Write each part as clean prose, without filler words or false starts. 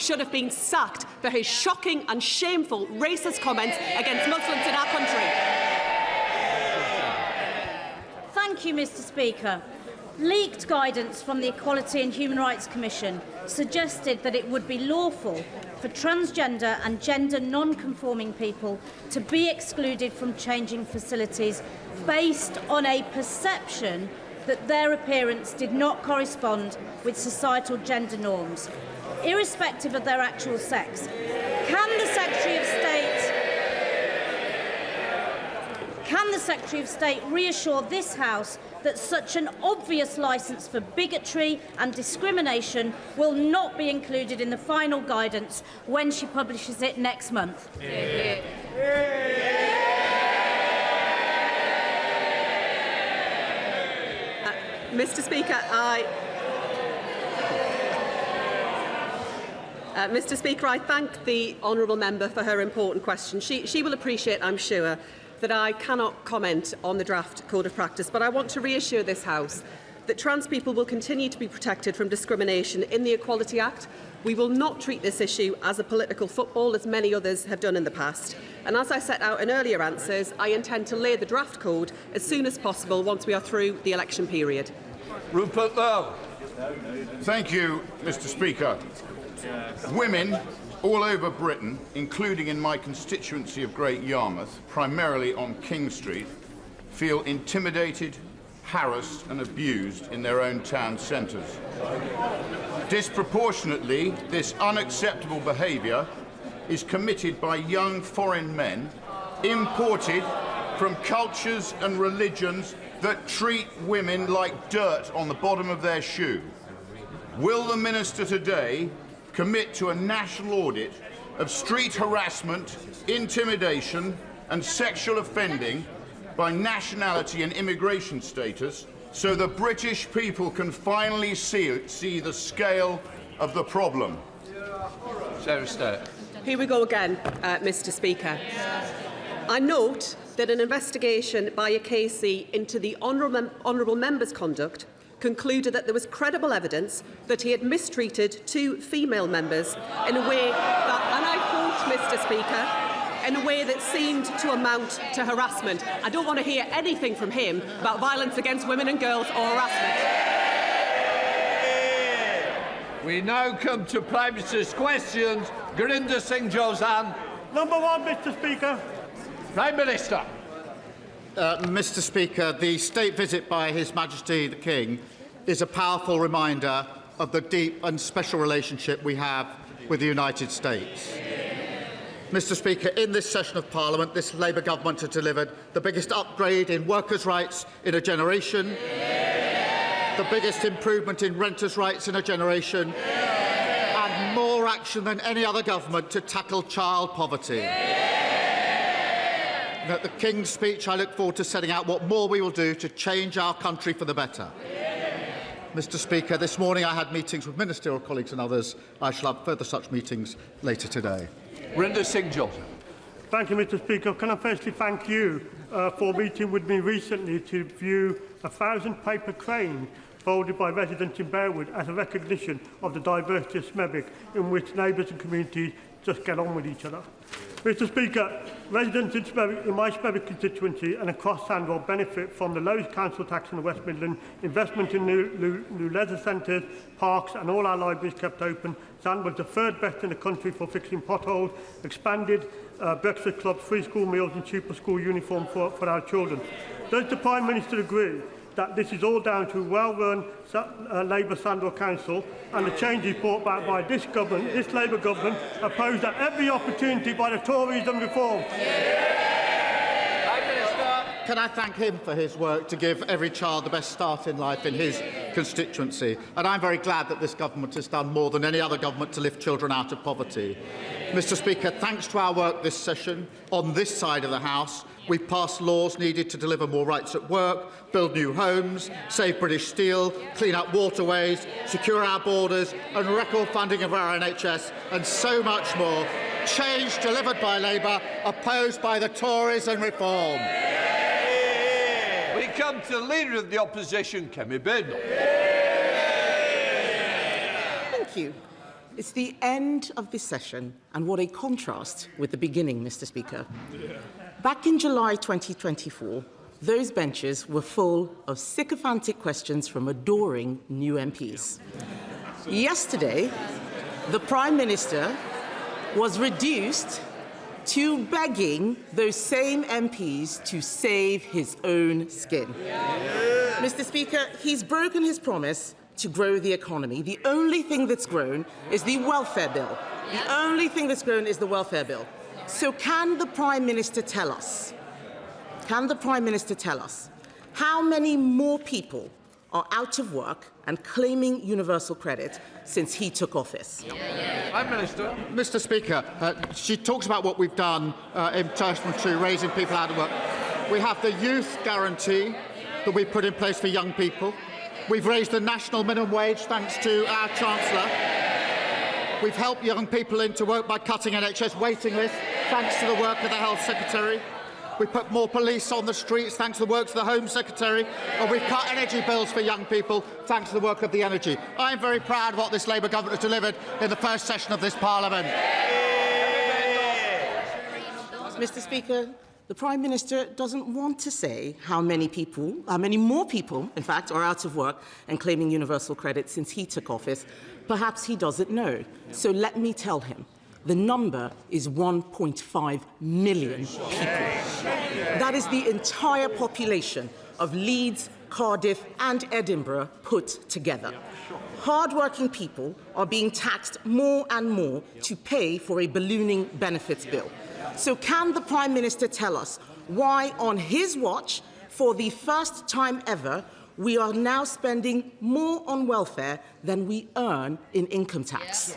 should have been sacked for his shocking and shameful racist comments against Muslims in our country. Thank you, Mr. Speaker. Leaked guidance from the Equality and Human Rights Commission suggested that it would be lawful for transgender and gender non-conforming people to be excluded from changing facilities based on a perception that their appearance did not correspond with societal gender norms, irrespective of their actual sex. Can the Secretary of State reassure this House that such an obvious licence for bigotry and discrimination will not be included in the final guidance when she publishes it next month? Mr. Speaker, I thank the honourable member for her important question. She will appreciate, I'm sure, that I cannot comment on the draft Code of Practice, but I want to reassure this House that trans people will continue to be protected from discrimination in the Equality Act. We will not treat this issue as a political football, as many others have done in the past. And as I set out in earlier answers, I intend to lay the draft code as soon as possible once we are through the election period. Rupert Lowe. Thank you, Mr. Speaker. Women all over Britain, including in my constituency of Great Yarmouth, primarily on King Street, feel intimidated, harassed and abused in their own town centres. Disproportionately, this unacceptable behaviour is committed by young foreign men imported from cultures and religions that treat women like dirt on the bottom of their shoe. Will the Minister today commit to a national audit of street harassment, intimidation and sexual offending by nationality and immigration status so the British people can finally see the scale of the problem? Sarah Sturt. Here we go again, Mr. Speaker. I note that an investigation by a KC into the honourable member's conduct concluded that there was credible evidence that he had mistreated two female members in a way that, and I quote, Mr. Speaker, in a way that seemed to amount to harassment. I don't want to hear anything from him about violence against women and girls or harassment. We now come to Prime Minister's questions. Gurinder Singh Josan. Number one, Mr. Speaker. Prime Minister. Mr. Speaker, the state visit by His Majesty the King is a powerful reminder of the deep and special relationship we have with the United States. Mr. Speaker, in this session of Parliament, this Labour government has delivered the biggest upgrade in workers' rights in a generation, the biggest improvement in renters' rights in a generation, and more action than any other government to tackle child poverty. At the King's speech, I look forward to setting out what more we will do to change our country for the better. Mr. Speaker, this morning I had meetings with ministerial colleagues and others. I shall have further such meetings later today. Gurinder Singh Josan. Thank you, Mr. Speaker. Can I firstly thank you for meeting with me recently to view a 1,000-paper crane folded by residents in Bearwood as a recognition of the diversity of Smethwick, in which neighbours and communities just get on with each other. Mr. Speaker, residents in my Smethwick constituency and across Sandwell benefit from the lowest council tax in the West Midlands, investment in new leisure centres, parks and all our libraries kept open. Sandwell is the third best in the country for fixing potholes, expanded breakfast clubs, free school meals and cheaper school uniforms for our children. Does the Prime Minister agree that this is all down to a well-run Labour Sandwell Council and the changes brought back by this government, this Labour government, opposed at every opportunity by the Tories and Reform? Can I thank him for his work to give every child the best start in life in his constituency? And I'm very glad that this government has done more than any other government to lift children out of poverty. Mr. Speaker, thanks to our work this session on this side of the House, we've passed laws needed to deliver more rights at work, build new homes, save British steel, clean up waterways, secure our borders and record funding of our NHS and so much more. Change delivered by Labour, opposed by the Tories and Reform. We come to the Leader of the Opposition, Kemi Badenoch. Thank you. It's the end of this session, and what a contrast with the beginning, Mr. Speaker. Back in July 2024, those benches were full of sycophantic questions from adoring new MPs. Yesterday, the Prime Minister was reduced to begging those same MPs to save his own skin. Mr. Speaker, he's broken his promise to grow the economy. The only thing that's grown is the welfare bill. The only thing that's grown is the welfare bill. So can the Prime Minister tell us, how many more people are out of work and claiming universal credit since he took office? Prime Minister. Mr. Speaker, she talks about what we've done in relation to raising people out of work. We have the youth guarantee that we put in place for young people. We've raised the national minimum wage thanks to our Chancellor. We've helped young people into work by cutting NHS waiting lists thanks to the work of the Health Secretary. We put more police on the streets thanks to the work of the Home Secretary, and we've cut energy bills for young people thanks to the work of the Energy. I'm very proud of what this Labour government has delivered in the first session of this Parliament. Mr. Speaker, the Prime Minister doesn't want to say how many more people, in fact, are out of work and claiming universal credit since he took office. Perhaps he doesn't know. So let me tell him. The number is 1.5 million people. That is the entire population of Leeds, Cardiff and Edinburgh put together. Hard-working people are being taxed more and more to pay for a ballooning benefits bill. So can the Prime Minister tell us why, on his watch, for the first time ever, we are now spending more on welfare than we earn in income tax?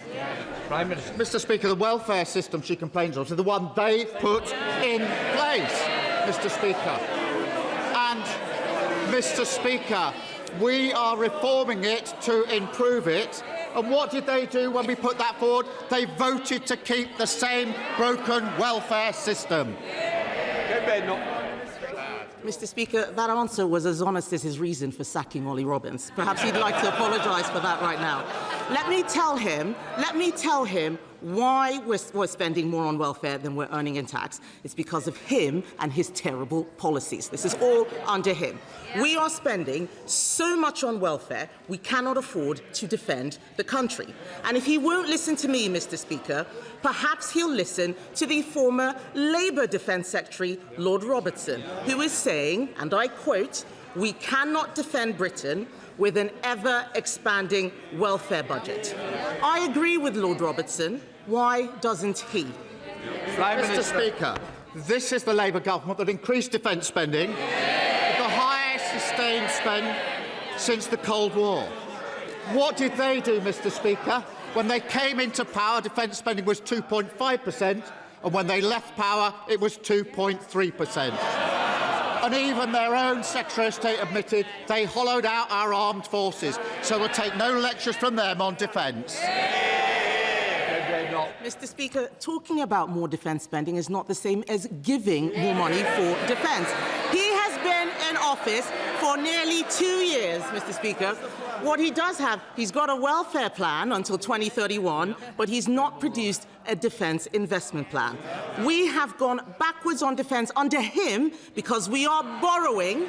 Prime Minister. Mr. Speaker, the welfare system she complains of is the one they put in place, Mr. Speaker. And, Mr. Speaker, we are reforming it to improve it. And what did they do when we put that forward? They voted to keep the same broken welfare system. Mr. Speaker, that answer was as honest as his reason for sacking Ollie Robbins. Perhaps he'd like to apologise for that right now. Let me tell him why we're spending more on welfare than we're earning in tax. It's because of him and his terrible policies. This is all under him. We are spending so much on welfare, we cannot afford to defend the country. And if he won't listen to me, Mr. Speaker, perhaps he'll listen to the former Labour Defence Secretary, Lord Robertson, who is saying, and I quote, "We cannot defend Britain with an ever-expanding welfare budget." I agree with Lord Robertson. Why doesn't he? Mr. Speaker, this is the Labour government that increased defence spending, the highest sustained spend since the Cold War. What did they do, Mr. Speaker? When they came into power, defence spending was 2.5%, and when they left power, it was 2.3%. And even their own Secretary of State admitted they hollowed out our armed forces, so we'll take no lectures from them on defence. Mr. Speaker, talking about more defence spending is not the same as giving more money for defence. He has been in office for nearly 2 years, Mr. Speaker. What he does have, he's got a welfare plan until 2031, but he's not produced a defence investment plan. We have gone backwards on defence under him because we are borrowing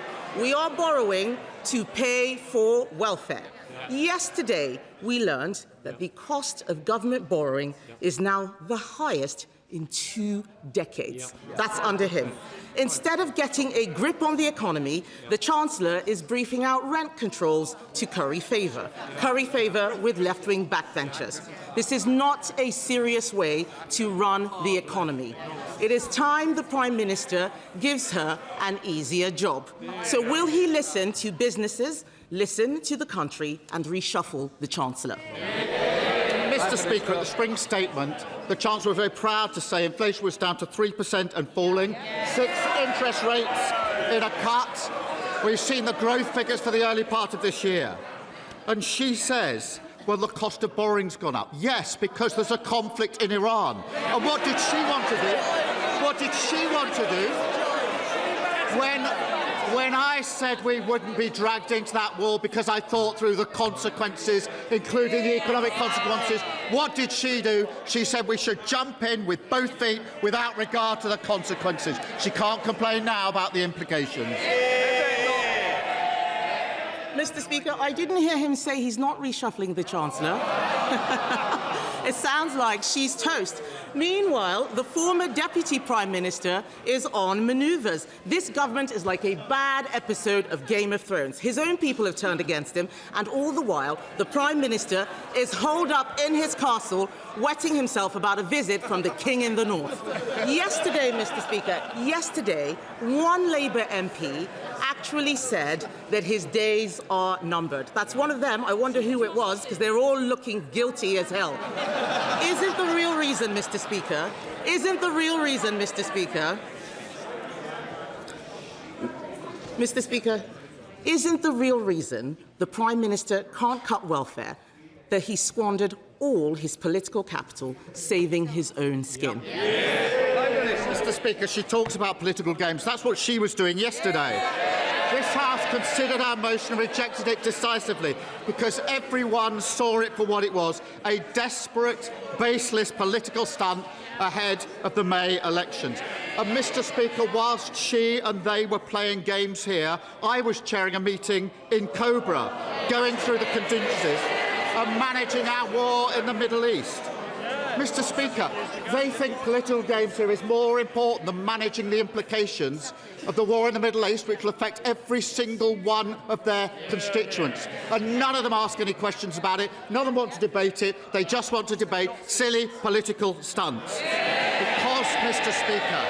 to pay for welfare. Yesterday, we learned that the cost of government borrowing is now the highest in 2 decades. That's under him. Instead of getting a grip on the economy, the Chancellor is briefing out rent controls to curry favour with left-wing backbenchers. This is not a serious way to run the economy. It is time the Prime Minister gives her an easier job. So will he listen to businesses, listen to the country and reshuffle the Chancellor? Mr. Speaker, at the spring statement, the Chancellor was very proud to say inflation was down to 3% and falling, 6 interest rates in a cut. We've seen the growth figures for the early part of this year. And she says, well, the cost of borrowing's gone up. Yes, because there's a conflict in Iran. And what did she want to do? What did she want to do when When I said we wouldn't be dragged into that war because I thought through the consequences, including the economic consequences, what did she do? She said we should jump in with both feet without regard to the consequences. She can't complain now about the implications. Mr. Speaker, I didn't hear him say he's not reshuffling the Chancellor. It sounds like she's toast. Meanwhile, the former Deputy Prime Minister is on manoeuvres. This government is like a bad episode of Game of Thrones. His own people have turned against him, and all the while, the Prime Minister is holed up in his castle, wetting himself about a visit from the King in the North. Yesterday, Mr. Speaker, one Labour MP actually said that his days are numbered. That's one of them. I wonder who it was, because they're all looking guilty as hell. Isn't the real reason, Mr. Speaker, Mr. Speaker, isn't the real reason the Prime Minister can't cut welfare that he squandered all his political capital saving his own skin? Mr. Speaker, she talks about political games. That's what she was doing yesterday. This House considered our motion and rejected it decisively because everyone saw it for what it was, a desperate, baseless political stunt ahead of the May elections. And Mr. Speaker, whilst she and they were playing games here, I was chairing a meeting in Cobra, going through the contingencies and managing our war in the Middle East. Mr. Speaker, they think political games here is more important than managing the implications of the war in the Middle East, which will affect every single one of their constituents. And none of them ask any questions about it. None of them want to debate it. They just want to debate silly political stunts. Because, Mr. Speaker,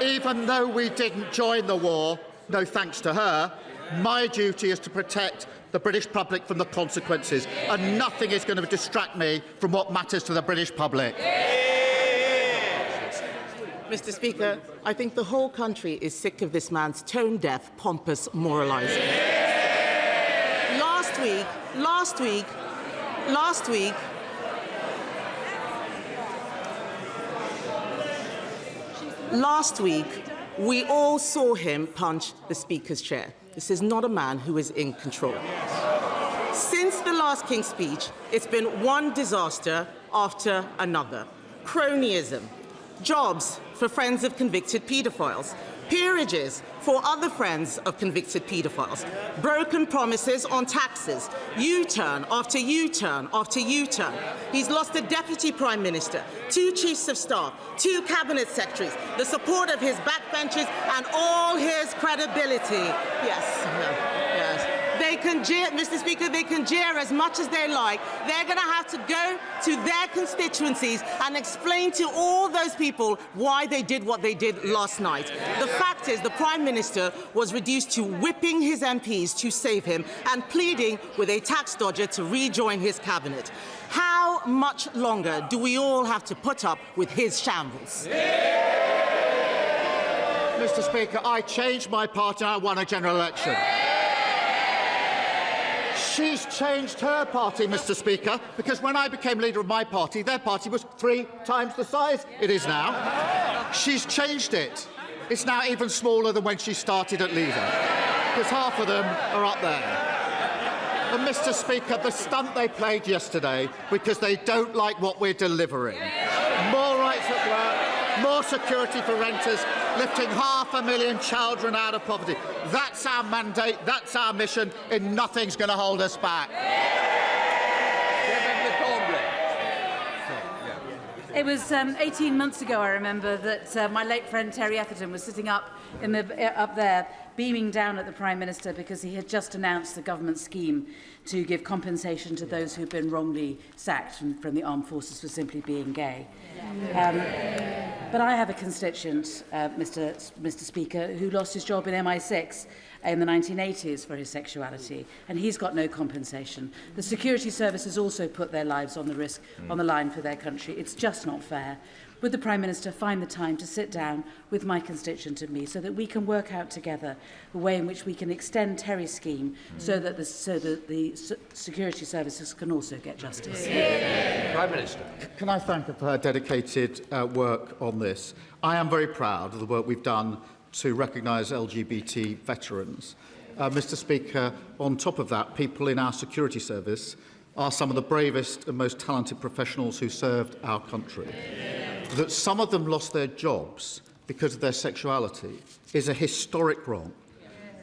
even though we didn't join the war, no thanks to her, my duty is to protect the British public from the consequences, and nothing is going to distract me from what matters to the British public. Mr. Speaker, I think the whole country is sick of this man's tone-deaf, pompous moralising. Last week, we all saw him punch the Speaker's chair. This is not a man who is in control. Since the last King's speech, it's been one disaster after another. Cronyism, jobs for friends of convicted paedophiles, peerages for other friends of convicted paedophiles, broken promises on taxes, U-turn after U-turn after U-turn. He's lost a Deputy Prime Minister, 2 Chiefs of Staff, 2 Cabinet Secretaries, the support of his backbenchers and all his credibility. Yes. They can jeer, Mr. Speaker, they can jeer as much as they like. They're going to have to go to their constituencies and explain to all those people why they did what they did last night. The fact is the Prime Minister was reduced to whipping his MPs to save him and pleading with a tax dodger to rejoin his cabinet. How much longer do we all have to put up with his shambles? Mr. Speaker, I changed my party and I won a general election. She's changed her party, Mr. Speaker, because when I became leader of my party, their party was 3 times the size it is now. She's changed it. It's now even smaller than when she started at leader, because half of them are up there. And, Mr. Speaker, the stunt they played yesterday because they don't like what we're delivering. More rights at work, more security for renters, lifting 500,000 children out of poverty. That's our mandate, that's our mission, and nothing's going to hold us back. It was 18 months ago, I remember, that my late friend Terry Etherton was sitting up there, beaming down at the Prime Minister because he had just announced the government scheme to give compensation to those who've been wrongly sacked from the armed forces for simply being gay. But I have a constituent, Mr. Speaker, who lost his job in MI6 in the 1980s for his sexuality, and he's got no compensation. The security services also put their lives on the line for their country. It's just not fair. Would the Prime Minister find the time to sit down with my constituent and me so that we can work out together a way in which we can extend Terry's scheme so that the security services can also get justice? Prime Minister. Can I thank her for her dedicated work on this? I am very proud of the work we've done to recognise LGBT veterans. Mr. Speaker, on top of that, people in our security service are some of the bravest and most talented professionals who served our country. That some of them lost their jobs because of their sexuality is a historic wrong.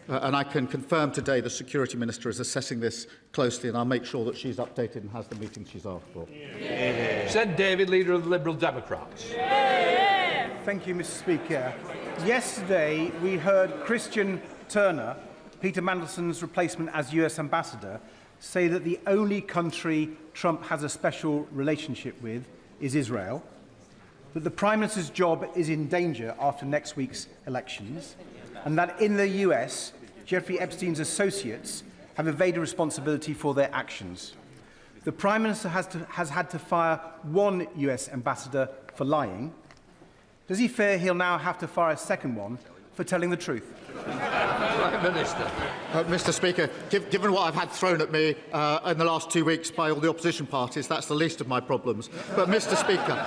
And I can confirm today the Security Minister is assessing this closely, and I'll make sure that she's updated and has the meeting she's asked for. Said David, Leader of the Liberal Democrats. Thank you, Mr. Speaker. Yesterday, we heard Christian Turner, Peter Mandelson's replacement as US Ambassador, say that the only country Trump has a special relationship with is Israel, that the Prime Minister's job is in danger after next week's elections, and that in the US, Jeffrey Epstein's associates have evaded responsibility for their actions. The Prime Minister has had to fire one US ambassador for lying. Does he fear he'll now have to fire a second one for telling the truth? Prime Minister. Mr. Speaker, given what I've had thrown at me in the last 2 weeks by all the opposition parties, that's the least of my problems. But, Mr. Speaker,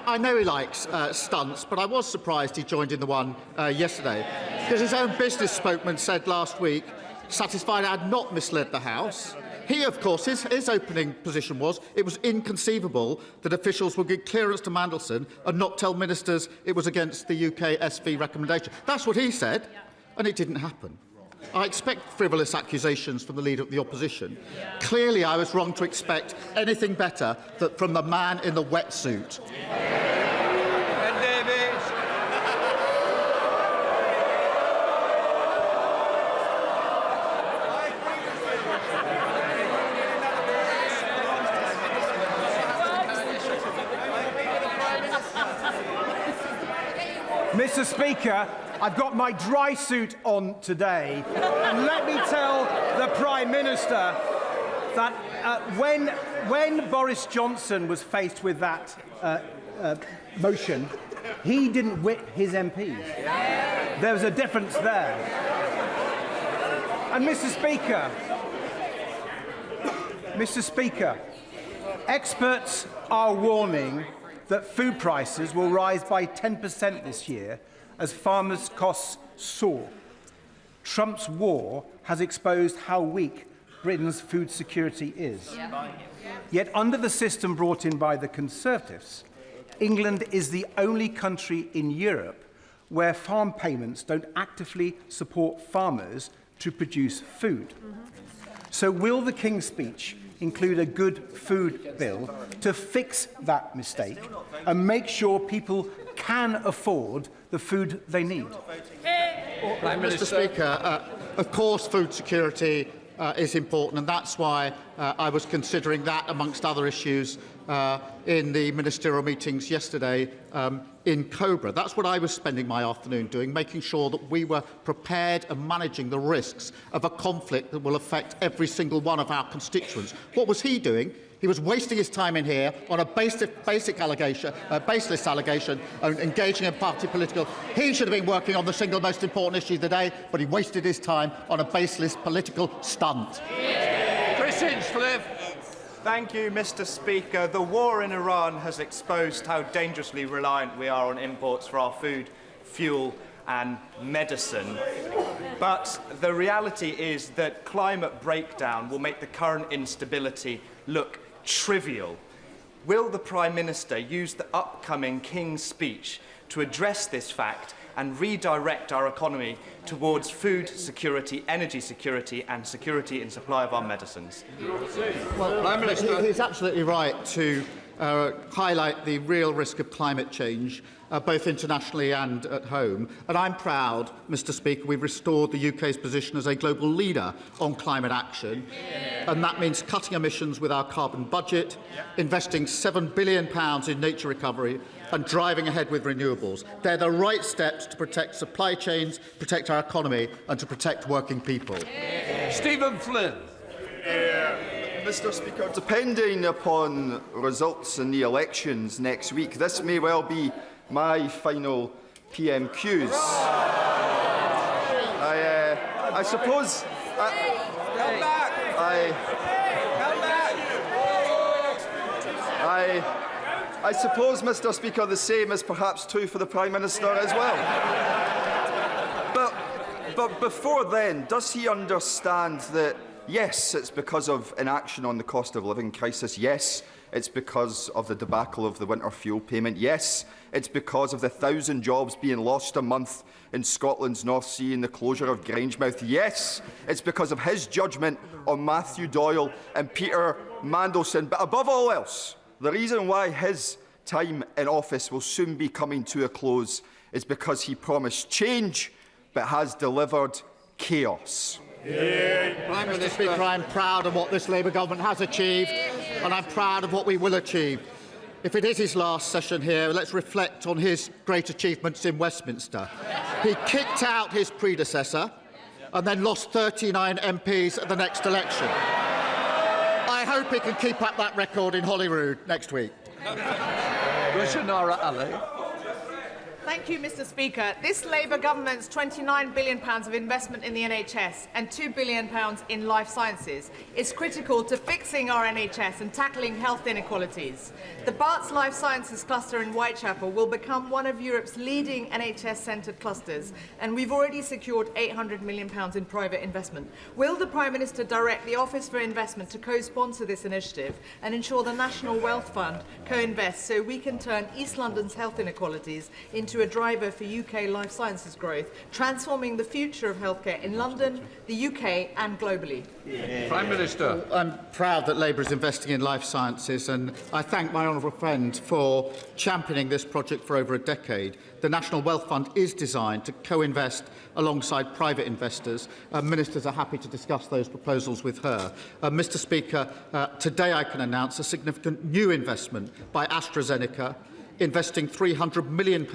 I know he likes stunts, but I was surprised he joined in the one yesterday, because his own business spokesman said last week, satisfied I had not misled the House. He, of course, his opening position was it was inconceivable that officials would give clearance to Mandelson and not tell ministers it was against the UK SV recommendation. That's what he said, and it didn't happen. I expect frivolous accusations from the Leader of the Opposition. Clearly, I was wrong to expect anything better from the man in the wetsuit. Mr. Speaker, I've got my dry suit on today, and let me tell the Prime Minister that when Boris Johnson was faced with that motion, he didn't whip his MPs. There was a difference there. And Mr. Speaker, experts are warning that food prices will rise by 10% this year as farmers' costs soar. Trump's war has exposed how weak Britain's food security is. Yet under the system brought in by the Conservatives, England is the only country in Europe where farm payments don't actively support farmers to produce food. So will the King's Speech include a good food bill to fix that mistake and make sure people can afford the food they need? Mr. Speaker, of course food security is important, and that's why I was considering that amongst other issues in the ministerial meetings yesterday in Cobra. That's what I was spending my afternoon doing, making sure that we were prepared and managing the risks of a conflict that will affect every single one of our constituents. What was he doing? He was wasting his time in here on a baseless allegation and engaging in party political. He should have been working on the single most important issue of the day, but he wasted his time on a baseless political stunt. Chris Hinchcliffe. Thank you, Mr. Speaker. The war in Iran has exposed how dangerously reliant we are on imports for our food, fuel and medicine. But the reality is that climate breakdown will make the current instability look trivial. Will the Prime Minister use the upcoming King's Speech to address this fact and redirect our economy towards food security, energy security and security in supply of our medicines? Well, Prime Minister, he's absolutely right to highlight the real risk of climate change, both internationally and at home. And I'm proud, Mr. Speaker, we've restored the UK's position as a global leader on climate action. And that means cutting emissions with our carbon budget, investing £7 billion in nature recovery, and driving ahead with renewables. They're the right steps to protect supply chains, protect our economy, and to protect working people. Stephen Flynn. Mr. Speaker, depending upon results in the elections next week, this may well be my final PMQs. I suppose. Come back. I suppose, Mr. Speaker, the same is perhaps true for the Prime Minister as well. But before then, does he understand that, yes, it's because of inaction on the cost of living crisis, yes, it's because of the debacle of the winter fuel payment, yes, it's because of the 1,000 jobs being lost a month in Scotland's North Sea and the closure of Grangemouth, yes, it's because of his judgment on Matthew Doyle and Peter Mandelson, but above all else, the reason why his time in office will soon be coming to a close is because he promised change but has delivered chaos. Prime Minister Speaker, I'm proud of what this Labour government has achieved, and I'm proud of what we will achieve. If it is his last session here, let's reflect on his great achievements in Westminster. He kicked out his predecessor and then lost 39 MPs at the next election. I hope he can keep up that record in Holyrood next week. Thank you, Mr. Speaker. This Labour government's £29 billion of investment in the NHS and £2 billion in life sciences is critical to fixing our NHS and tackling health inequalities. The Barts Life Sciences cluster in Whitechapel will become one of Europe's leading NHS-centred clusters, and we've already secured £800 million in private investment. Will the Prime Minister direct the Office for Investment to co-sponsor this initiative and ensure the National Wealth Fund co-invests so we can turn East London's health inequalities into a driver for UK life sciences growth, transforming the future of healthcare in London, the UK and globally? Prime Minister. I'm proud that Labour is investing in life sciences, and I thank my honourable friend for championing this project for over a decade. The National Wealth Fund is designed to co-invest alongside private investors. Ministers are happy to discuss those proposals with her. Mr. Speaker, today I can announce a significant new investment by AstraZeneca, investing £300 million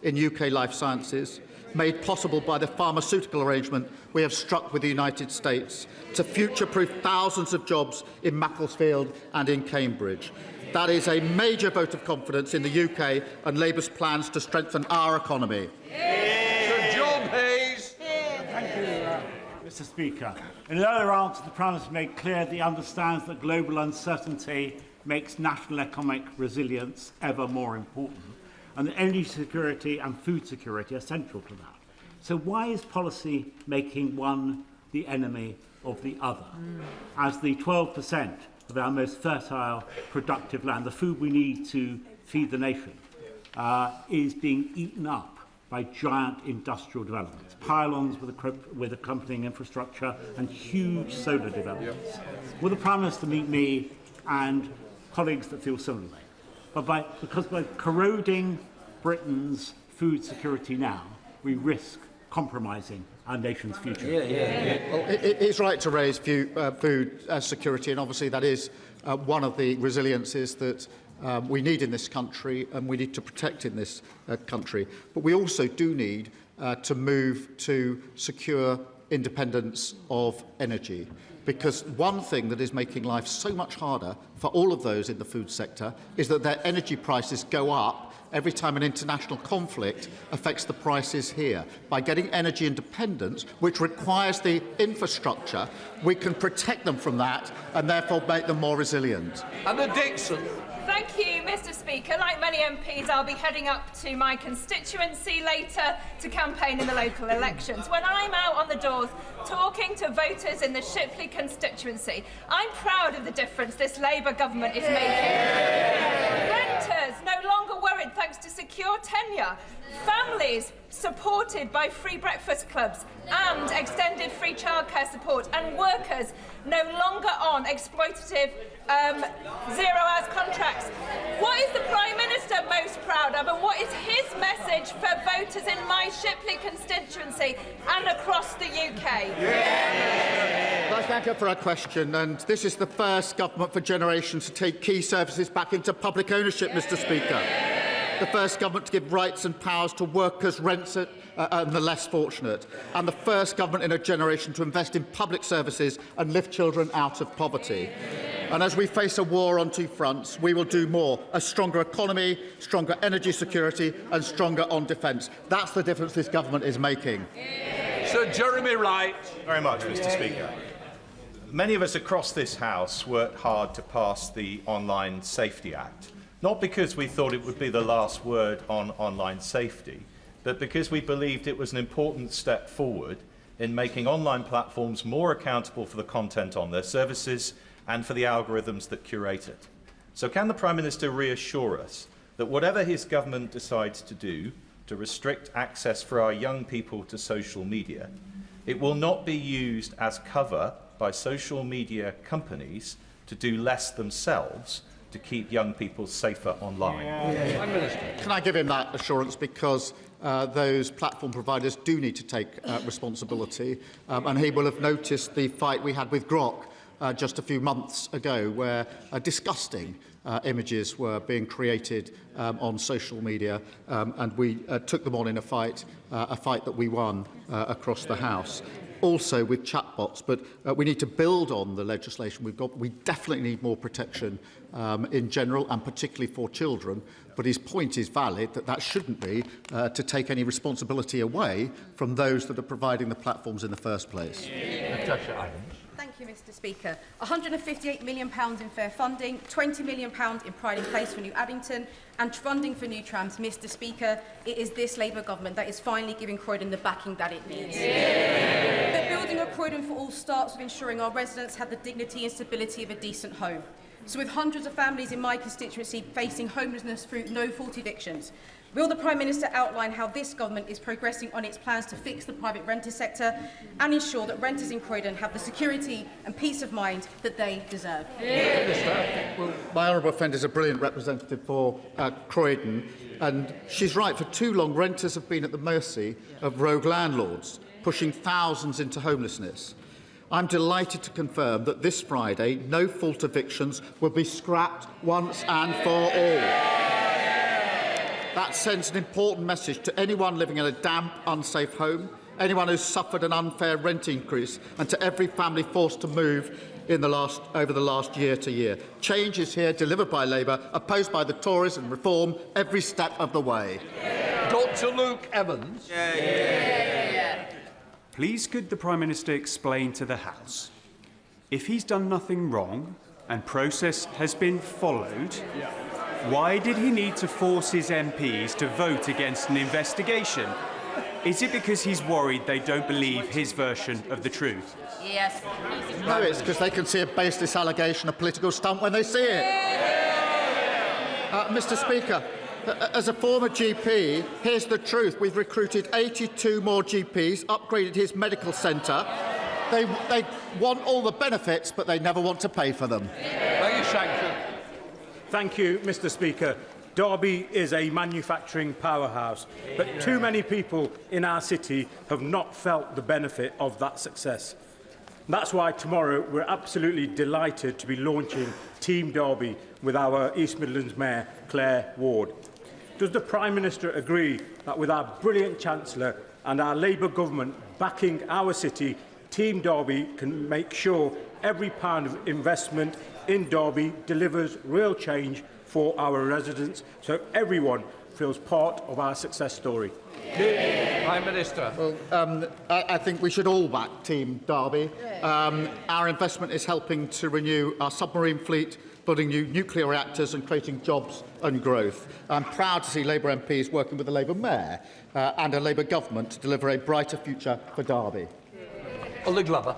in UK life sciences, made possible by the pharmaceutical arrangement we have struck with the United States to future-proof thousands of jobs in Macclesfield and in Cambridge. That is a major vote of confidence in the UK and Labour's plans to strengthen our economy. Sir John Hayes. Thank you, Mr. Speaker. In another answer, the Prime Minister made clear that he understands that global uncertainty makes national economic resilience ever more important, and that energy security and food security are central to that. So why is policy making one the enemy of the other, as the 12% of our most fertile, productive land, the food we need to feed the nation, is being eaten up by giant industrial developments, pylons with accompanying infrastructure and huge solar developments? Will the Prime Minister meet me and colleagues that feel similarly? Because by corroding Britain's food security now, we risk compromising our nation's future. Well, it's right to raise food security, and obviously that is one of the resiliences that we need in this country and we need to protect in this country. But we also do need to move to secure independence of energy. Because one thing that is making life so much harder for all of those in the food sector is that their energy prices go up every time an international conflict affects the prices here. By getting energy independence, which requires the infrastructure, we can protect them from that and therefore make them more resilient. Anna Dixon. Thank you, Mr. Speaker. Like many MPs, I'll be heading up to my constituency later to campaign in the local elections. When I'm out on the doors talking to voters in the Shipley constituency, I'm proud of the difference this Labour government is making. Renters no longer worried thanks to secure tenure. Families supported by free breakfast clubs and extended free childcare support, and workers no longer on exploitative zero-hours contracts. What is the Prime Minister most proud of, and what is his message for voters in my Shipley constituency and across the UK? I thank her for her question, and this is the first government for generations to take key services back into public ownership, Mr. Speaker. The first government to give rights and powers to workers, rents and the less fortunate, and the first government in a generation to invest in public services and lift children out of poverty. And as we face a war on two fronts, we will do more: a stronger economy, stronger energy security and stronger on defence. That's the difference this government is making. Sir Jeremy Wright. Very much, Mr. Speaker. Many of us across this House worked hard to pass the Online Safety Act, not because we thought it would be the last word on online safety, but because we believed it was an important step forward in making online platforms more accountable for the content on their services and for the algorithms that curate it. So can the Prime Minister reassure us that whatever his government decides to do to restrict access for our young people to social media, it will not be used as cover by social media companies to do less themselves to keep young people safer online? Prime Minister. Can I give him that assurance, because those platform providers do need to take responsibility, and he will have noticed the fight we had with Grok just a few months ago, where disgusting images were being created on social media, and we took them on in a fight that we won across the House. Also with chatbots, but we need to build on the legislation we've got. We definitely need more protection in general, and particularly for children. But his point is valid, that shouldn't be to take any responsibility away from those that are providing the platforms in the first place. Thank you, Mr. Speaker. £158 million in fair funding, £20 million in Pride in Place for New Addington, and funding for new trams. Mr. Speaker, it is this Labour government that is finally giving Croydon the backing that it needs. The building of Croydon for all starts with ensuring our residents have the dignity and stability of a decent home. So with hundreds of families in my constituency facing homelessness through no-fault evictions, will the Prime Minister outline how this government is progressing on its plans to fix the private renter sector and ensure that renters in Croydon have the security and peace of mind that they deserve? Well, my honourable friend is a brilliant representative for Croydon, and she's right. For too long, renters have been at the mercy of rogue landlords, pushing thousands into homelessness. I'm delighted to confirm that this Friday, no-fault evictions will be scrapped once and for all. That sends an important message to anyone living in a damp, unsafe home, anyone who's suffered an unfair rent increase, and to every family forced to move over the last year to year. Change is here, delivered by Labour, opposed by the Tories, and reform every step of the way. Dr. Luke Evans. Please could the Prime Minister explain to the House, if he's done nothing wrong and process has been followed, why did he need to force his MPs to vote against an investigation? Is it because he's worried they don't believe his version of the truth? Yes. No, it's because they can see a baseless allegation, a political stunt, when they see it. Mr. Speaker, as a former GP, here's the truth. We've recruited 82 more GPs, upgraded his medical centre. They want all the benefits, but they never want to pay for them. Thank you, Mr. Speaker. Derby is a manufacturing powerhouse, but too many people in our city have not felt the benefit of that success. That's why tomorrow we're absolutely delighted to be launching Team Derby with our East Midlands Mayor, Claire Ward. Does the Prime Minister agree that with our brilliant Chancellor and our Labour government backing our city, Team Derby can make sure every pound of investment in Derby delivers real change for our residents, so everyone feels part of our success story? Prime Minister. Well, I think we should all back Team Derby. Our investment is helping to renew our submarine fleet, building new nuclear reactors and creating jobs and growth. I'm proud to see Labour MPs working with the Labour Mayor and a Labour government to deliver a brighter future for Derby. Ollie Glover.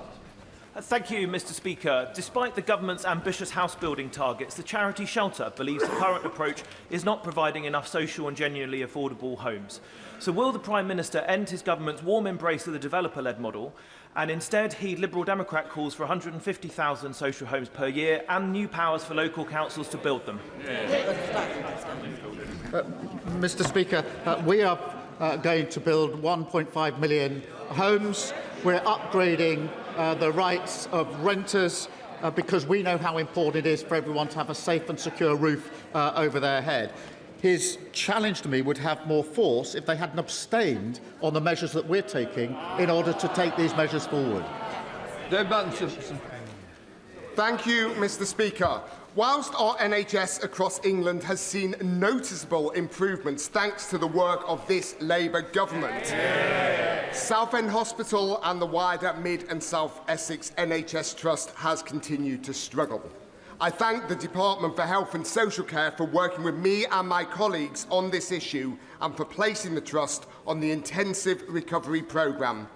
Thank you, Mr. Speaker. Despite the government's ambitious house-building targets, the charity Shelter believes the current approach is not providing enough social and genuinely affordable homes. So will the Prime Minister end his government's warm embrace of the developer-led model and instead heed Liberal Democrat calls for 150,000 social homes per year and new powers for local councils to build them? Mr. Speaker, we are going to build 1.5 million homes. We're upgrading the rights of renters because we know how important it is for everyone to have a safe and secure roof over their head. His challenge to me would have more force if they hadn't abstained on the measures that we're taking in order to take these measures forward. Thank you, Mr. Speaker. Whilst our NHS across England has seen noticeable improvements thanks to the work of this Labour government, Southend Hospital and the wider Mid and South Essex NHS Trust has continued to struggle. I thank the Department for Health and Social Care for working with me and my colleagues on this issue and for placing the trust on the Intensive Recovery Programme.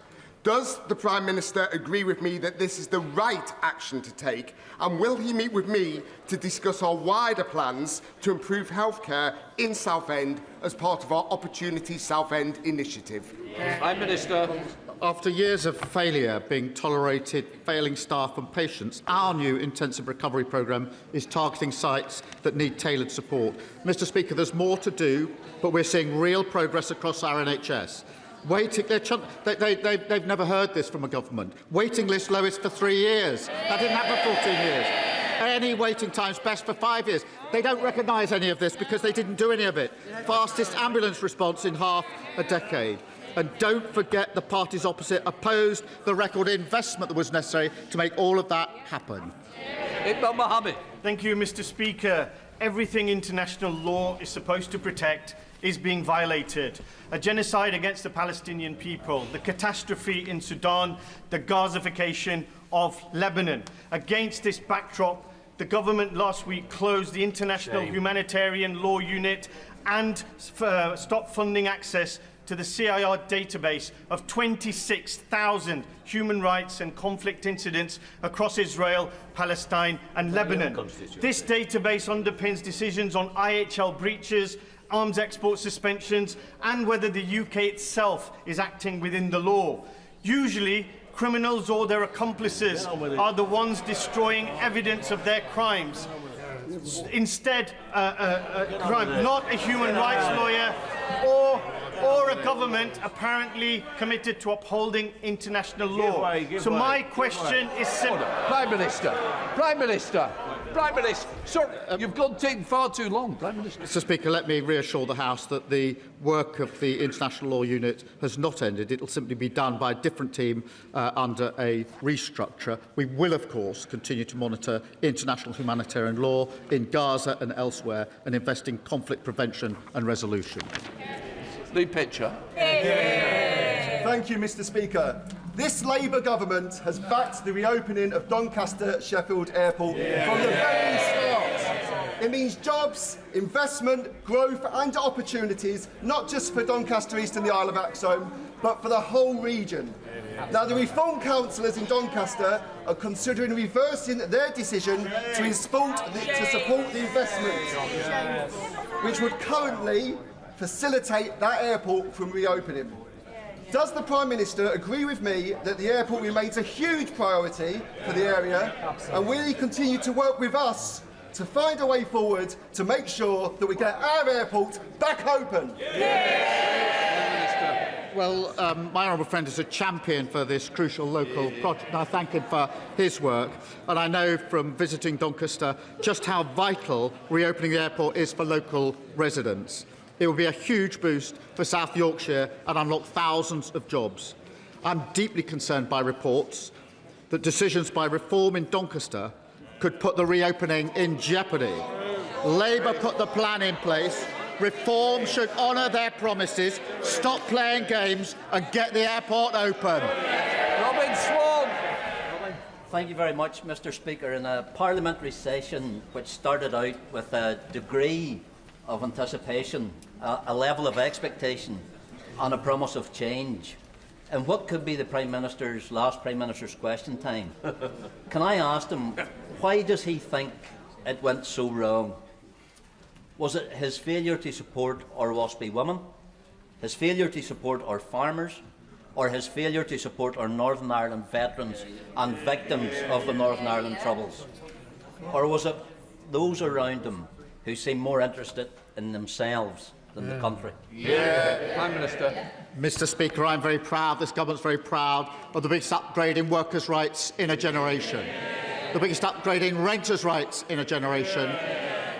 Does the Prime Minister agree with me that this is the right action to take, and will he meet with me to discuss our wider plans to improve healthcare in Southend as part of our Opportunity Southend initiative? Prime Minister. After years of failure being tolerated, failing staff and patients, our new intensive recovery programme is targeting sites that need tailored support. Mr Speaker, there's more to do, but we're seeing real progress across our NHS. They've never heard this from a government. Waiting list lowest for 3 years. That didn't happen for 14 years. Any waiting times best for 5 years. They don't recognise any of this because they didn't do any of it. Fastest ambulance response in half a decade. And don't forget the parties opposite opposed the record investment that was necessary to make all of that happen. Thank you, Mr Speaker. Everything international law is supposed to protect is being violated. A genocide against the Palestinian people, the catastrophe in Sudan, the Gazification of Lebanon. Against this backdrop, the government last week closed the International Humanitarian Law Unit and stopped funding access to the CIR database of 26,000 human rights and conflict incidents across Israel, Palestine and Lebanon. This database underpins decisions on IHL breaches, arms export suspensions and whether the UK itself is acting within the law. Usually, criminals or their accomplices are the ones destroying evidence of their crimes. Instead, not a human rights lawyer or a government apparently committed to upholding international law. So my question is simple. Prime Minister. Prime Minister. Prime Minister. Sorry, you've taken far too long, Prime Minister. Mr Speaker, let me reassure the House that the work of the International Law Unit has not ended. It will simply be done by a different team under a restructure. We will, of course, continue to monitor international humanitarian law in Gaza and elsewhere and invest in conflict prevention and resolution. The picture. Thank you, Mr Speaker. This Labour government has backed the reopening of Doncaster Sheffield Airport from the very start. It means jobs, investment, growth and opportunities, not just for Doncaster East and the Isle of Axholme, but for the whole region. Now, the Reform councillors in Doncaster are considering reversing their decision to support the investment, which would currently facilitate that airport from reopening. Does the Prime Minister agree with me that the airport remains a huge priority for the area, and will he continue to work with us to find a way forward to make sure that we get our airport back open? Well, my honourable friend is a champion for this crucial local project, and I thank him for his work. And I know from visiting Doncaster just how vital reopening the airport is for local residents. It will be a huge boost for South Yorkshire and unlock thousands of jobs. I'm deeply concerned by reports that decisions by Reform in Doncaster could put the reopening in jeopardy. Labour put the plan in place. Reform should honour their promises, stop playing games and get the airport open. Robin Swan. Thank you very much, Mr Speaker. In a parliamentary session which started out with a degree of anticipation, a level of expectation and a promise of change, and what could be the last Prime Minister's question time, can I ask him, why does he think it went so wrong? Was it his failure to support our WASPy women, his failure to support our farmers, or his failure to support our Northern Ireland veterans and victims of the Northern Ireland Troubles? Or was it those around him who seem more interested in themselves than the country? Prime Minister. Mr Speaker, I'm very proud, this government's very proud of the biggest upgrade in workers' rights in a generation, the biggest upgrade in renters' rights in a generation,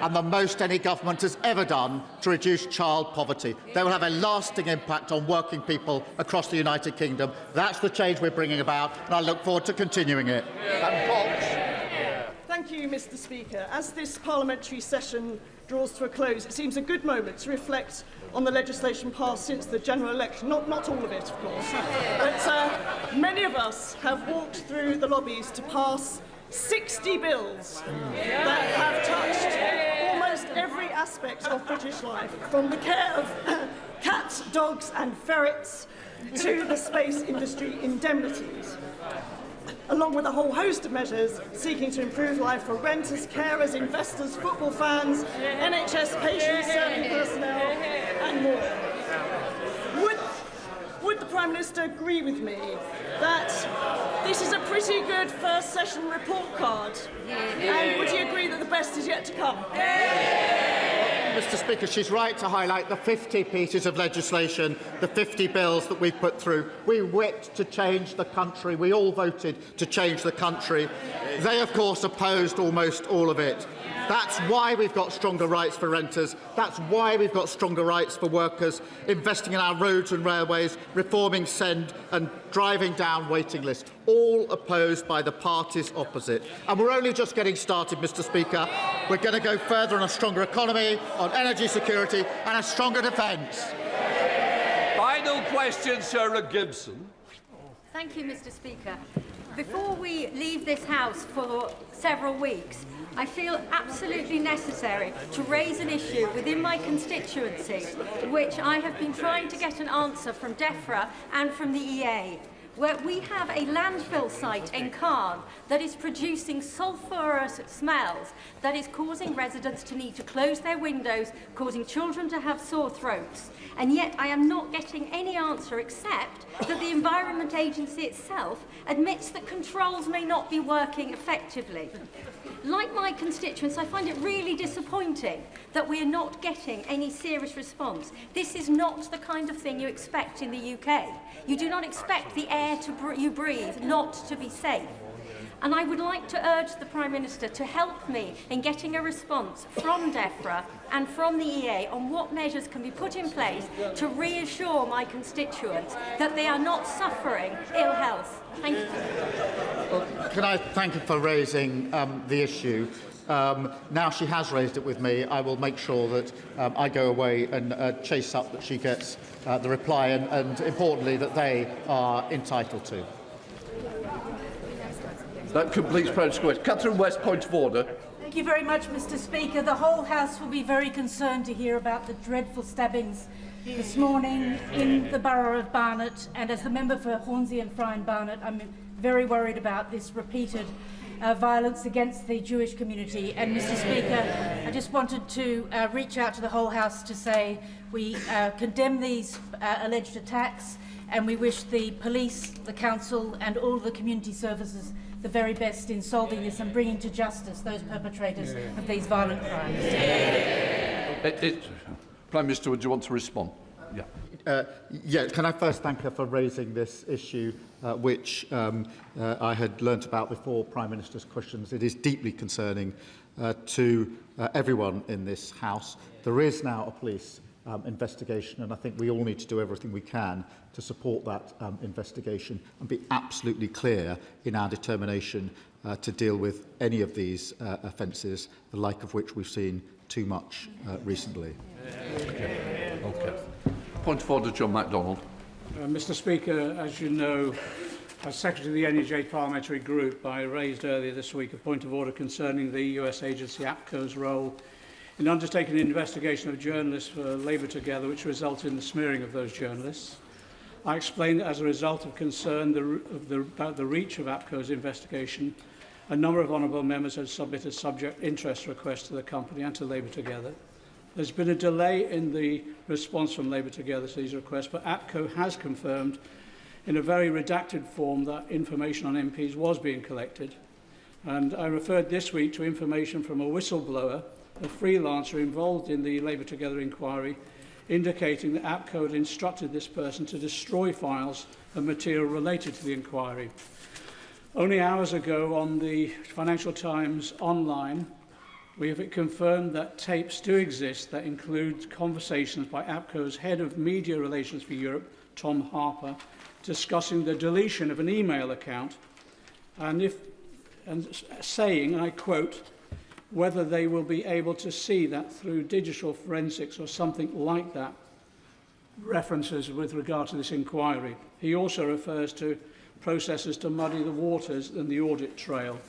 and the most any government has ever done to reduce child poverty. They will have a lasting impact on working people across the United Kingdom. That's the change we're bringing about, and I look forward to continuing it. Thank you, Mr Speaker. As this parliamentary session draws to a close, it seems a good moment to reflect on the legislation passed since the general election. Not all of it, of course. But many of us have walked through the lobbies to pass 60 bills that have touched almost every aspect of British life, from the care of cats, dogs and ferrets to the space industry indemnities, along with a whole host of measures seeking to improve life for renters, carers, investors, football fans, NHS patients, serving personnel and more. Would the Prime Minister agree with me that this is a pretty good first session report card? And would he agree that the best is yet to come? Mr. Speaker, she's right to highlight the 50 pieces of legislation, the 50 bills that we've put through. We whipped to change the country. We all voted to change the country. They, of course, opposed almost all of it. That's why we've got stronger rights for renters. That's why we've got stronger rights for workers, investing in our roads and railways, reforming SEND and driving down waiting lists, all opposed by the parties opposite. And we're only just getting started, Mr. Speaker. We're going to go further on a stronger economy, on energy security and a stronger defence. Final question, Sarah Gibson. Thank you, Mr. Speaker. Before we leave this House for several weeks, I feel absolutely necessary to raise an issue within my constituency, which I have been trying to get an answer from DEFRA and from the EA, where we have a landfill site in Caen that is producing sulphurous smells that is causing residents to need to close their windows, causing children to have sore throats. And yet I am not getting any answer except that the Environment Agency itself admits that controls may not be working effectively. Like my constituents, I find it really disappointing that we are not getting any serious response. This is not the kind of thing you expect in the UK. You do not expect the air you breathe not to be safe. And I would like to urge the Prime Minister to help me in getting a response from DEFRA and from the EA on what measures can be put in place to reassure my constituents that they are not suffering ill health. Thank you. Well, can I thank her for raising the issue? Now she has raised it with me, I will make sure that I go away and chase up that she gets the reply and importantly, that they are entitled to. That completes Prime Minister. Catherine West, point of order. Thank you very much, Mr. Speaker. The whole House will be very concerned to hear about the dreadful stabbings this morning in the borough of Barnet, and as the member for Hornsey and Fry and Barnet, I'm very worried about this repeated violence against the Jewish community. And Mr. Speaker, I just wanted to reach out to the whole House to say we condemn these alleged attacks, and we wish the police, the council and all the community services the very best in solving this and bringing to justice those perpetrators of these violent crimes. Prime Minister, would you want to respond? Yeah, can I first thank her for raising this issue, which I had learnt about before Prime Minister's questions. It is deeply concerning to everyone in this House. There is now a police investigation, and I think we all need to do everything we can to support that investigation and be absolutely clear in our determination to deal with any of these offences, the like of which we've seen too much recently. Okay. Point of order, John MacDonald. Mr. Speaker, as you know, as Secretary of the NEJ Parliamentary Group, I raised earlier this week a point of order concerning the US agency APCO's role in undertaking an investigation of journalists for Labour Together, which resulted in the smearing of those journalists. I explained that as a result of concern about the reach of APCO's investigation, a number of honourable members had submitted subject interest requests to the company and to Labour Together. There's been a delay in the response from Labour Together to these requests, but APCO has confirmed in a very redacted form that information on MPs was being collected. And I referred this week to information from a whistleblower, a freelancer involved in the Labour Together inquiry, indicating that APCO had instructed this person to destroy files and material related to the inquiry. Only hours ago on the Financial Times online, we have confirmed that tapes do exist that include conversations by APCO's head of media relations for Europe, Tom Harper, discussing the deletion of an email account and saying, and I quote, whether they will be able to see that through digital forensics or something like that, references with regard to this inquiry. He also refers to processes to muddy the waters and the audit trail.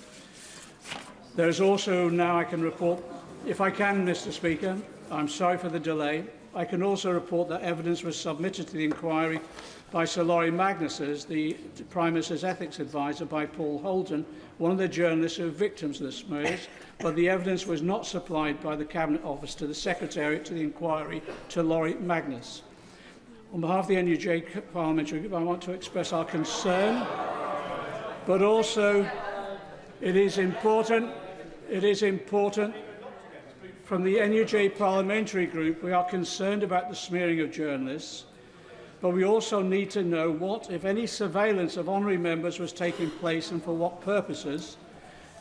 There is also now I can report, if I can, Mr. Speaker, I'm sorry for the delay. I can also report that evidence was submitted to the inquiry by Sir Laurie Magnus, the Prime Minister's ethics advisor, by Paul Holden, one of the journalists who were victims of the smears, but the evidence was not supplied by the Cabinet Office to the Secretariat to the inquiry to Laurie Magnus. On behalf of the NUJ Parliamentary Group, I want to express our concern, but also it is important from the NUJ Parliamentary Group, we are concerned about the smearing of journalists, but we also need to know what, if any, surveillance of honorary members was taking place and for what purposes.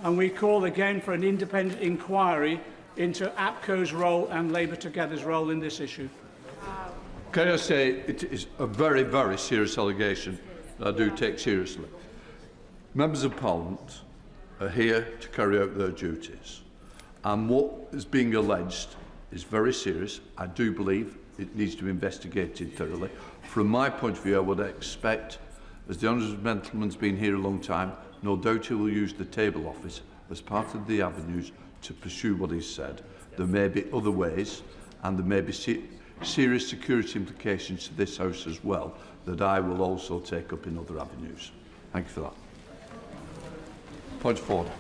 And we call again for an independent inquiry into APCO's role and Labour Together's role in this issue. Can I say it is a very, very serious allegation that I do take seriously. Members of Parliament are here to carry out their duties. And what is being alleged is very serious. I do believe it needs to be investigated thoroughly. From my point of view, I would expect, as the honourable gentleman's been here a long time, no doubt he will use the table office as part of the avenues to pursue what he's said. There may be other ways, and there may be serious security implications to this House as well, that I will also take up in other avenues. Thank you for that. Point of order.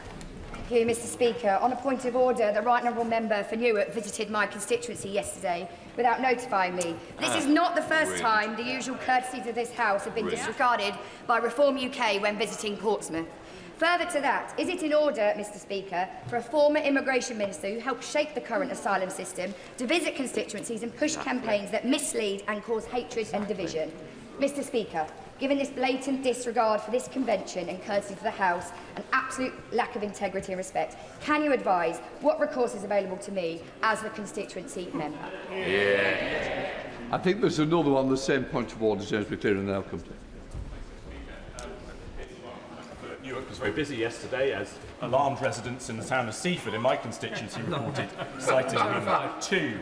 Thank you, Mr. Speaker. On a point of order, the Right Honourable Member for Newark visited my constituency yesterday without notifying me. This is not the first time the usual courtesies of this House have been disregarded by Reform UK when visiting Portsmouth. Further to that, is it in order, Mr. Speaker, for a former immigration minister who helped shape the current asylum system to visit constituencies and push campaigns that mislead and cause hatred and division? Mr. Speaker, given this blatant disregard for this convention and courtesy to the House, an absolute lack of integrity and respect, can you advise what recourse is available to me as the constituency member? Yeah. I think there's another one, the same point of order, James McCleary, and I'll come to it. Newark was very busy yesterday as alarmed residents in the town of Seaford in my constituency reported sighting two.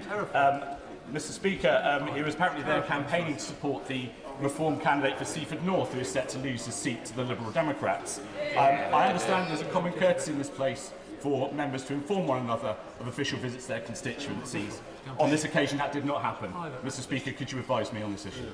Mr. Speaker, he was apparently there campaigning to support the Reform candidate for Seaford North, who is set to lose his seat to the Liberal Democrats. I understand there's a common courtesy in this place for members to inform one another of official visits to their constituencies. On this occasion, that did not happen. Mr. Speaker, could you advise me on this issue?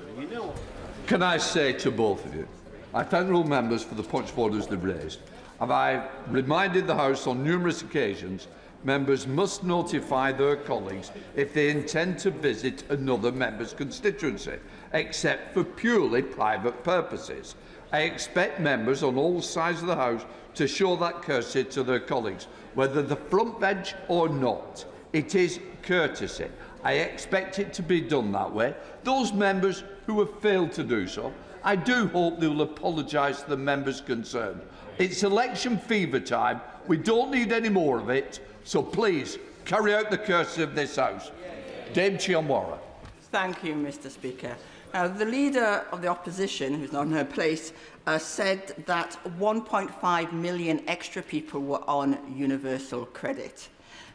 Can I say to both of you, I thank all members for the points of orders they've raised. Have I reminded the House on numerous occasions members must notify their colleagues if they intend to visit another member's constituency, except for purely private purposes. I expect members on all sides of the House to show that courtesy to their colleagues, whether the front bench or not. It is courtesy. I expect it to be done that way. Those members who have failed to do so, I do hope they will apologise to the members concerned. It's election fever time. We don't need any more of it. So please, carry out the courtesy of this House. Dame Chiamwara. Thank you, Mr. Speaker. Now, the Leader of the Opposition, who's not in her place, said that 1.5 million extra people were on universal credit.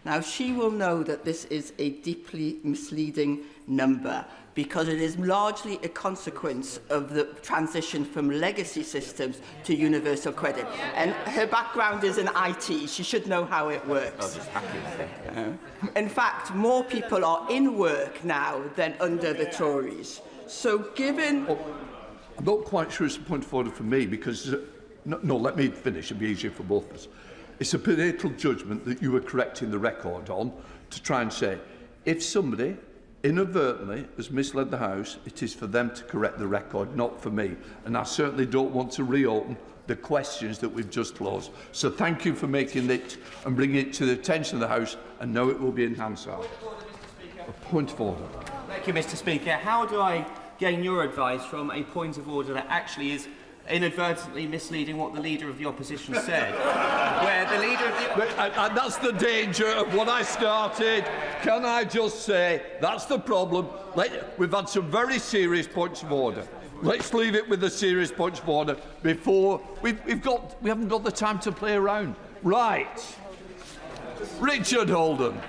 Now, she will know that this is a deeply misleading number because it is largely a consequence of the transition from legacy systems to universal credit. And her background is in IT. She should know how it works. In fact, more people are in work now than under the Tories. So given... I'm not quite sure it's a point of order for me because... No, let me finish. It'll be easier for both of us. It's a political judgment that you were correcting the record on to try and say, if somebody inadvertently has misled the House, it is for them to correct the record, not for me. And I certainly don't want to reopen the questions that we've just closed. So thank you for making it and bringing it to the attention of the House, and now it will be in Hansard. A point of order. Thank you, Mr. Speaker. How do I gain your advice from a point of order that actually is inadvertently misleading what the Leader of the Opposition said? Where the Leader of the... And that's the danger of what I started. Can I just say, that's the problem. We've had some very serious points of order. Let's leave it with the serious points of order before... We haven't got the time to play around. Right. Richard Holden.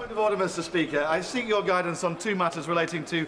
Point of order, Mr. Speaker. I seek your guidance on two matters relating to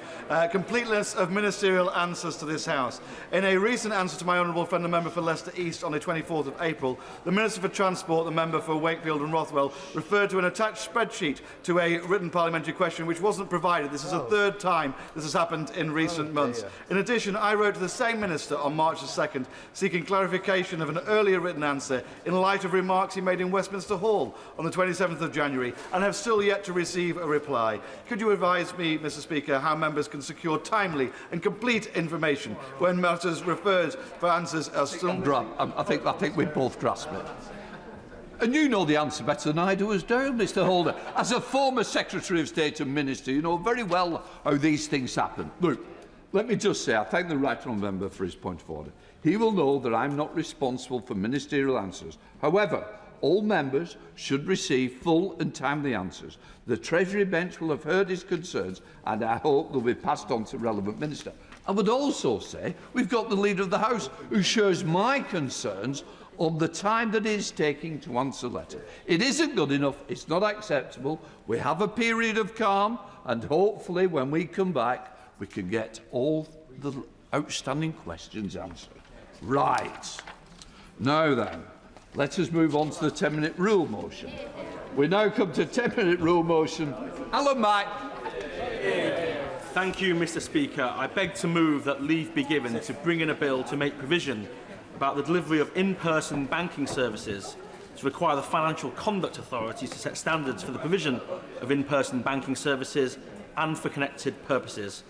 completeness of ministerial answers to this House. In a recent answer to my honourable friend, the member for Leicester East, on the 24th of April, the Minister for Transport, the member for Wakefield and Rothwell, referred to an attached spreadsheet to a written parliamentary question which wasn't provided. This is the third time this has happened in recent months. In addition, I wrote to the same Minister on March the 2nd seeking clarification of an earlier written answer in light of remarks he made in Westminster Hall on the 27th of January and have still yet to receive a reply. Could you advise me, Mr. Speaker, how members can secure timely and complete information when matters referred for answers are still... I think we both grasp it. And you know the answer better than I do as do, Mr. Holder. As a former Secretary of State and Minister, you know very well how these things happen. Look, let me just say I thank the right honourable member for his point of order. He will know that I'm not responsible for ministerial answers. However, all members should receive full and timely answers. The Treasury bench will have heard his concerns and I hope they'll be passed on to the relevant minister. I would also say we've got the Leader of the House who shares my concerns on the time that it is taking to answer letters. It isn't good enough, it's not acceptable. We have a period of calm and hopefully when we come back we can get all the outstanding questions answered. Right. Now then, let us move on to the 10-minute rule motion. We now come to 10-minute rule motion. Alan Mack. Thank you, Mr. Speaker. I beg to move that leave be given to bring in a bill to make provision about the delivery of in-person banking services to require the Financial Conduct Authorities to set standards for the provision of in-person banking services and for connected purposes.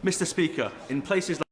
Mr. Speaker, in places like